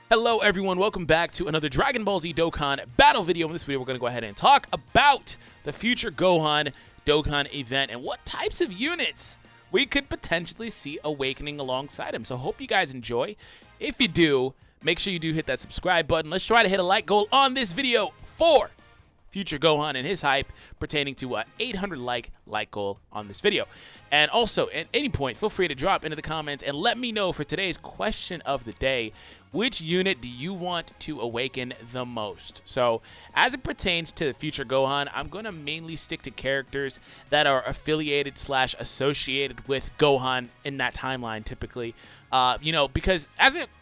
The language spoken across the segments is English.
Hello everyone, welcome back to another Dragon Ball Z Dokkan battle video. In this video, we're going to go ahead and talk about the future Gohan Dokkan event and what types of units we could potentially see awakening alongside him. So hope you guys enjoy. If you do, make sure you do hit that subscribe button. Let's try to hit a like goal on this video for future Gohan and his hype pertaining to a 800 like goal on this video. And also, at any point, feel free to drop into the comments and let me know for today's question of the day, which unit do you want to awaken the most? So, as it pertains to the future Gohan, I'm going to mainly stick to characters that are affiliated / associated with Gohan in that timeline typically. Because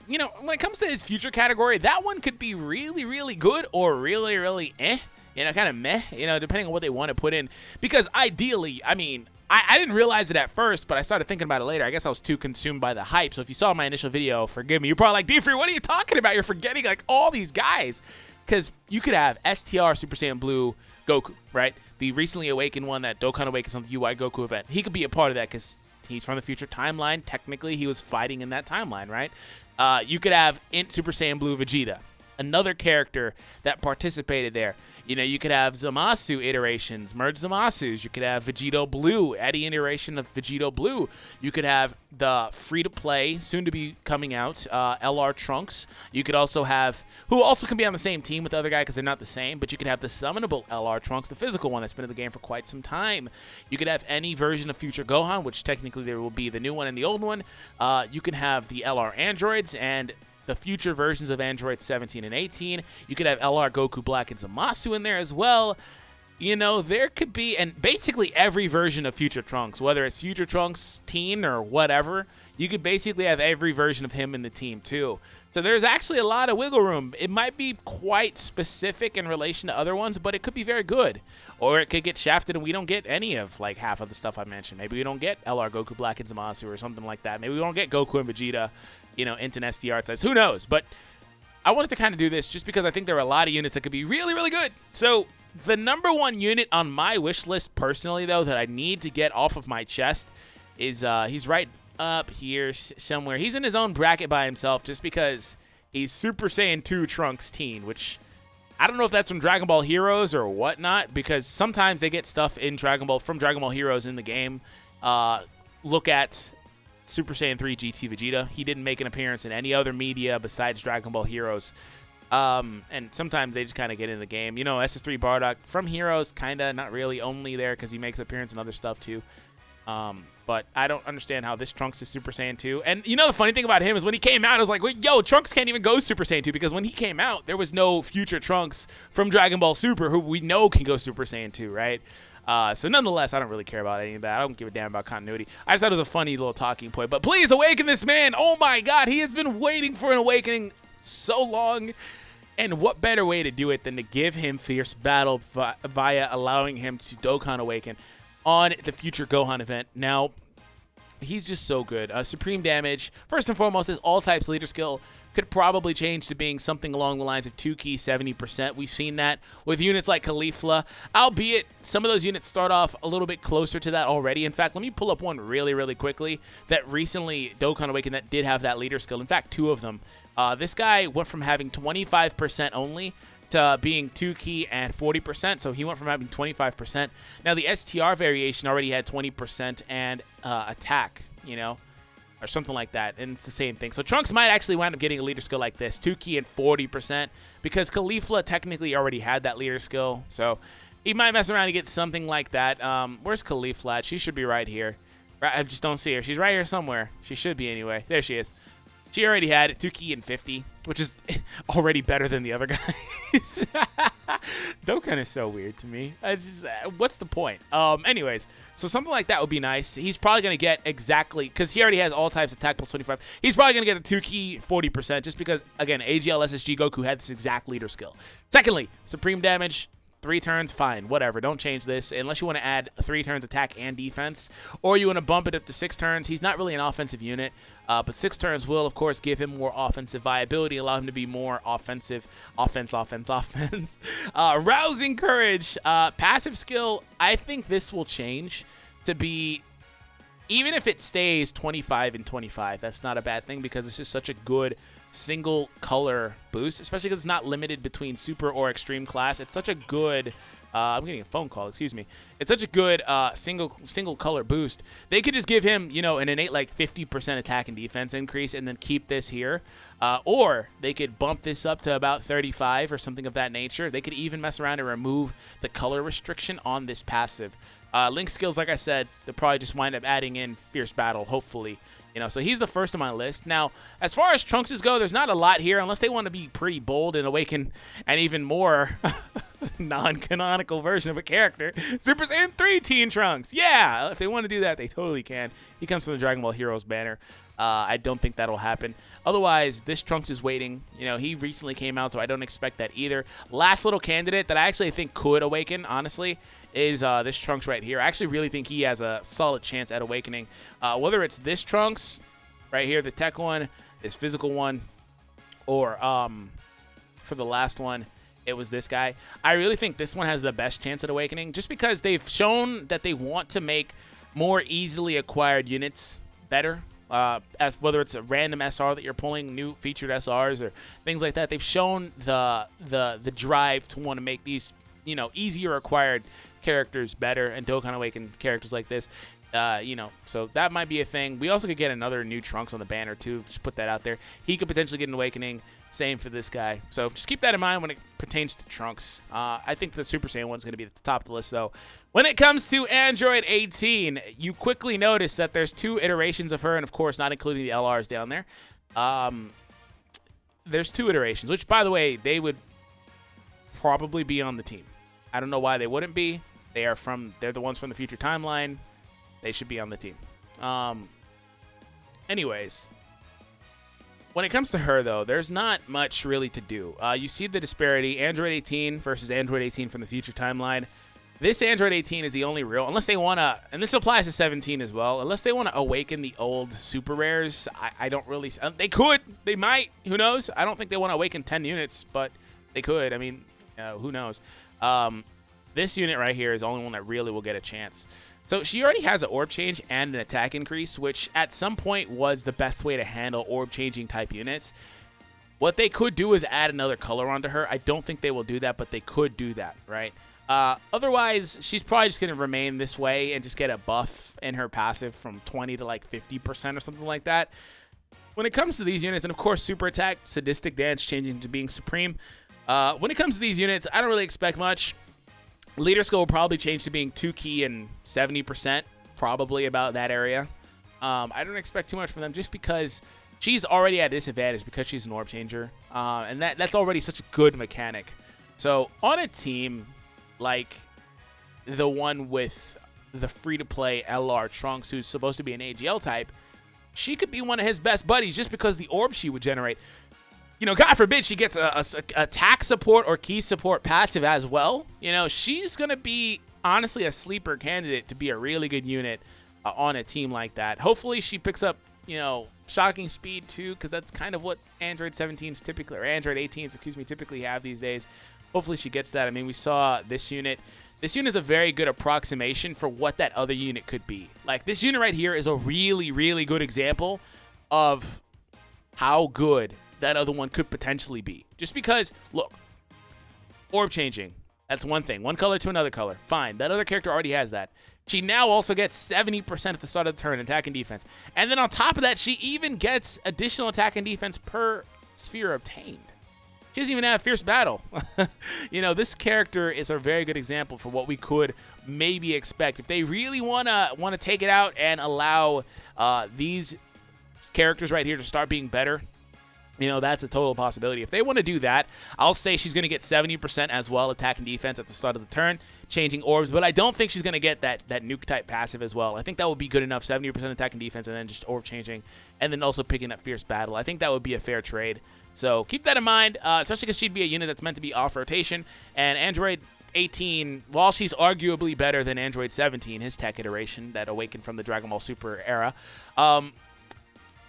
when it comes to his future category, that one could be really, really good or really, really kind of meh, depending on what they want to put in. Because ideally, I didn't realize it at first, but I started thinking about it later. I guess I was too consumed by the hype. So if you saw my initial video, forgive me. You're probably like, DFree, what are you talking about? You're forgetting like all these guys. Because you could have STR Super Saiyan Blue Goku, right? The recently awakened one that Dokkan Awakens on the UI Goku event. He could be a part of that because he's from the future timeline. Technically, he was fighting in that timeline, right? You could have Int Super Saiyan Blue Vegeta, another character that participated there. You could have Zamasu iterations, merge Zamasus. You could have Vegito Blue, Eddie iteration of Vegito Blue. You could have the free-to-play, soon-to-be coming out, LR Trunks. You could also have, who also can be on the same team with the other guy because they're not the same, but you could have the summonable LR Trunks, the physical one that's been in the game for quite some time. You could have any version of future Gohan, which technically there will be the new one and the old one. You can have the LR Androids and the future versions of Android 17 and 18. You could have LR Goku Black and Zamasu in there as well. There could be, and basically every version of Future Trunks, whether it's Future Trunks Teen or whatever, you could basically have every version of him in the team too. So there's actually a lot of wiggle room. It might be quite specific in relation to other ones, but it could be very good. Or it could get shafted and we don't get any of like half of the stuff I mentioned. Maybe we don't get LR Goku Black and Zamasu or something like that. Maybe we don't get Goku and Vegeta, Int and SDR types. Who knows? But I wanted to kind of do this just because I think there are a lot of units that could be really, really good. So the number one unit on my wish list personally, though, that I need to get off of my chest is he's right up here somewhere. He's in his own bracket by himself just because he's Super Saiyan 2 Trunks Teen, which I don't know if that's from Dragon Ball Heroes or whatnot, because sometimes they get stuff in Dragon Ball from Dragon Ball Heroes in the game. Look at Super Saiyan 3 GT Vegeta. He didn't make an appearance in any other media besides Dragon Ball Heroes. And sometimes they just kind of get in the game. SS3 Bardock from Heroes, kind of, not really, only there because he makes appearance in other stuff too. But I don't understand how this Trunks is Super Saiyan 2. And the funny thing about him is when he came out, I was like, wait, yo, Trunks can't even go Super Saiyan 2, because when he came out, there was no future Trunks from Dragon Ball Super who we know can go Super Saiyan 2, right? So nonetheless, I don't really care about any of that. I don't give a damn about continuity. I just thought it was a funny little talking point. But please awaken this man. Oh my God, he has been waiting for an awakening so long. And what better way to do it than to give him fierce battle via allowing him to Dokkan Awaken on the future Gohan event. Now, he's just so good. Supreme damage, first and foremost, his all types leader skill could probably change to being something along the lines of 2 key 70%. We've seen that with units like Caulifla, albeit some of those units start off a little bit closer to that already. In fact, let me pull up one really, really quickly that recently Dokkan Awakened that did have that leader skill. In fact, 2 of them. This guy went from having 25% only to being 2 key and 40%, so he went from having 25%. Now the STR variation already had 20% and attack, or something like that, and it's the same thing. So Trunks might actually wind up getting a leader skill like this, 2 key and 40%, because Caulifla technically already had that leader skill, so he might mess around and get something like that. Where's Caulifla at? She should be right here. I just don't see her. She's right here somewhere. She should be anyway. There she is. She already had it, 2 key and 50, which is already better than the other guys. Dokkan is so weird to me. It's just, what's the point? Anyways, so something like that would be nice. He's probably going to get exactly, because he already has all types attack plus 25. He's probably going to get the 2 key 40% just because, again, AGL SSG Goku had this exact leader skill. Secondly, supreme damage. 3 turns, fine, whatever. Don't change this unless you want to add 3 turns attack and defense, or you want to bump it up to 6 turns. He's not really an offensive unit, but 6 turns will, of course, give him more offensive viability, allow him to be more offensive. Offense. Rousing Courage. Passive skill, I think this will change to be, even if it stays 25 and 25, that's not a bad thing because it's just such a good single color boost, especially because it's not limited between super or extreme class. It's such a good I'm getting a phone call, excuse me. It's such a good single color boost. They could just give him, you know, an innate like 50% attack and defense increase and then keep this here. Or they could bump this up to about 35 or something of that nature. They could even mess around and remove the color restriction on this passive. Link skills, like I said, they'll probably just wind up adding in Fierce Battle, hopefully. You know, so he's the first on my list. Now, as far as Trunkses go, there's not a lot here unless they want to be pretty bold and awaken an even more non-canonical version of a character. Super Saiyan 3 Teen Trunks. Yeah, if they want to do that, they totally can. He comes from the Dragon Ball Heroes banner. I don't think that'll happen. Otherwise, this Trunks is waiting. You know, he recently came out, so I don't expect that either. Last little candidate that I actually think could awaken, honestly, is this Trunks right here. I actually really think he has a solid chance at awakening. Whether it's this Trunks right here, the tech one, this physical one, or for the last one, it was this guy. I really think this one has the best chance at awakening just because they've shown that they want to make more easily acquired units better. As whether it's a random SR that you're pulling, new featured SRs or things like that, they've shown the drive to want to make these, you know, easier acquired characters better, and Dokkan Awaken characters like this, you know, so that might be a thing. We also could get another new Trunks on the banner too. Just put that out there. He could potentially get an awakening. Same for this guy. So just keep that in mind when it pertains to Trunks. I think the Super Saiyan one's going to be at the top of the list, though. When it comes to Android 18, you quickly notice that there's 2 iterations of her, and of course, not including the LRs down there. There's 2 iterations, which, by the way, they would probably be on the team. I don't know why they wouldn't be. They're the ones from the future timeline. They should be on the team. Anyways, when it comes to her, though, there's not much really to do. You see the disparity. Android 18 versus Android 18 from the future timeline. This Android 18 is the only real, unless they want to, and this applies to 17 as well, unless they want to awaken the old super rares, I don't really, they could, they might, who knows? I don't think they want to awaken 10 units, but they could. I mean, who knows? This unit right here is the only one that really will get a chance. So she already has an orb change and an attack increase, which at some point was the best way to handle orb changing type units. What they could do is add another color onto her. I don't think they will do that, but they could do that, right? Otherwise, she's probably just going to remain this way and just get a buff in her passive from 20 to like 50% or something like that. When it comes to these units, and of course, Super Attack, Sadistic Dance changing to being Supreme. When it comes to these units, I don't really expect much. Leader Skill will probably change to being 2 key and 70%, probably about that area. I don't expect too much from them just because she's already at a disadvantage because she's an orb changer. And that's already such a good mechanic. So on a team like the one with the free-to-play LR Trunks, who's supposed to be an AGL type, she could be one of his best buddies just because the orb she would generate. You know, God forbid she gets a attack support or key support passive as well. You know, she's going to be, honestly, a sleeper candidate to be a really good unit on a team like that. Hopefully she picks up, you know, shocking speed too, because that's kind of what Android 17s typically, or Android 18s, excuse me, typically have these days. Hopefully she gets that. I mean, we saw this unit. This unit is a very good approximation for what that other unit could be. Like, this unit right here is a really, really good example of how good that other one could potentially be. Just because, look, orb changing, that's one thing. One color to another color, fine. That other character already has that. She now also gets 70% at the start of the turn, attack and defense. And then on top of that, she even gets additional attack and defense per sphere obtained. She doesn't even have Fierce Battle. You know, this character is a very good example for what we could maybe expect. If they really want to take it out and allow these characters right here to start being better, you know, that's a total possibility. If they want to do that, I'll say she's going to get 70% as well, attack and defense at the start of the turn, changing orbs. But I don't think she's going to get that nuke-type passive as well. I think that would be good enough, 70% attack and defense, and then just orb changing, and then also picking up Fierce Battle. I think that would be a fair trade. So keep that in mind, especially because she'd be a unit that's meant to be off-rotation. And Android 18, while she's arguably better than Android 17, his tech iteration that awakened from the Dragon Ball Super era,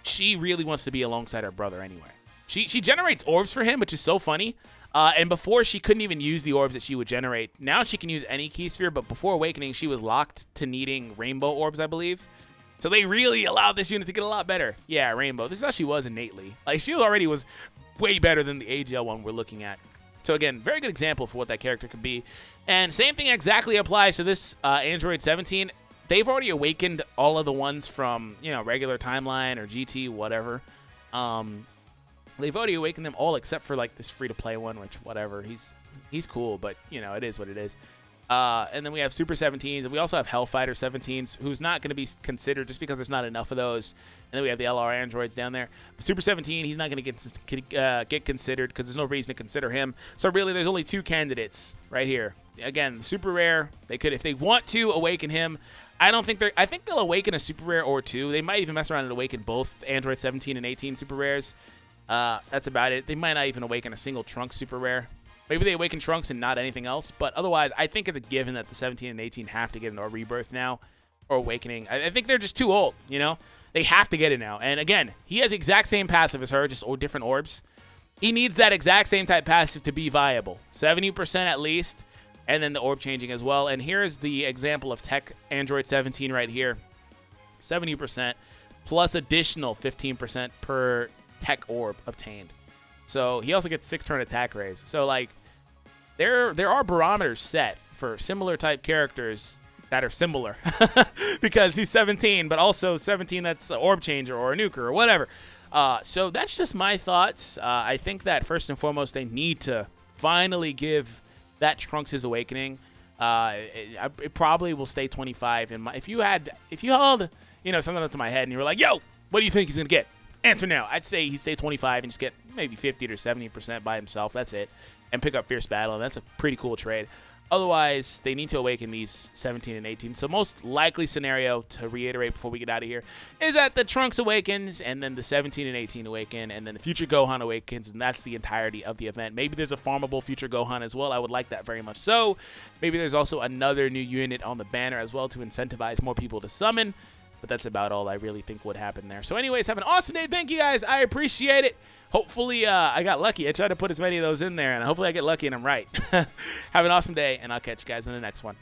she really wants to be alongside her brother anyway. She generates orbs for him, which is so funny. And before, she couldn't even use the orbs that she would generate. Now she can use any key sphere, but before awakening, she was locked to needing rainbow orbs, I believe. So they really allowed this unit to get a lot better. Yeah, Rainbow. This is how she was innately. Like, she already was way better than the AGL one we're looking at. So again, very good example for what that character could be. And same thing exactly applies to this Android 17. They've already awakened all of the ones from, you know, regular timeline or GT, whatever. They've already awakened them all except for like this free-to-play one, which whatever. He's cool, but you know, it is what it is. And then we have Super 17s, and we also have Hellfighter 17s, who's not going to be considered just because there's not enough of those. And then we have the LR androids down there. But Super 17, he's not going to get considered because there's no reason to consider him. So really, there's only 2 candidates right here. Again, super rare. They could, if they want to, awaken him. I think they'll awaken a super rare or 2. They might even mess around and awaken both Android 17 and 18 super rares. That's about it. They might not even awaken a single Trunks super rare. Maybe they awaken Trunks and not anything else, but otherwise, I think it's a given that the 17 and 18 have to get a rebirth now, or awakening. I think they're just too old, you know? They have to get it now. And again, he has the exact same passive as her, just different orbs. He needs that exact same type passive to be viable. 70% at least, and then the orb changing as well. And here's the example of Tech Android 17 right here. 70% plus additional 15% per Tech orb obtained. So he also gets 6-turn attack raise. So like there are barometers set for similar type characters that are similar because he's 17, but also 17 that's an orb changer or a nuker or whatever. So that's just my thoughts. I think that first and foremost they need to finally give that Trunks his awakening. It probably will stay 25. And if you held, you know, something up to my head and you were like, yo, what do you think he's gonna get? Answer now. I'd say he stay 25 and just get maybe 50 to 70% by himself. That's it. And pick up Fierce Battle. And that's a pretty cool trade. Otherwise, they need to awaken these 17 and 18. So most likely scenario, to reiterate before we get out of here, is that the Trunks awakens, and then the 17 and 18 awaken, and then the future Gohan awakens, and that's the entirety of the event. Maybe there's a farmable future Gohan as well. I would like that very much so. Maybe there's also another new unit on the banner as well to incentivize more people to summon. But that's about all I really think would happen there. So anyways, have an awesome day. Thank you guys. I appreciate it. Hopefully I got lucky. I tried to put as many of those in there, and hopefully I get lucky and I'm right. Have an awesome day, and I'll catch you guys in the next one.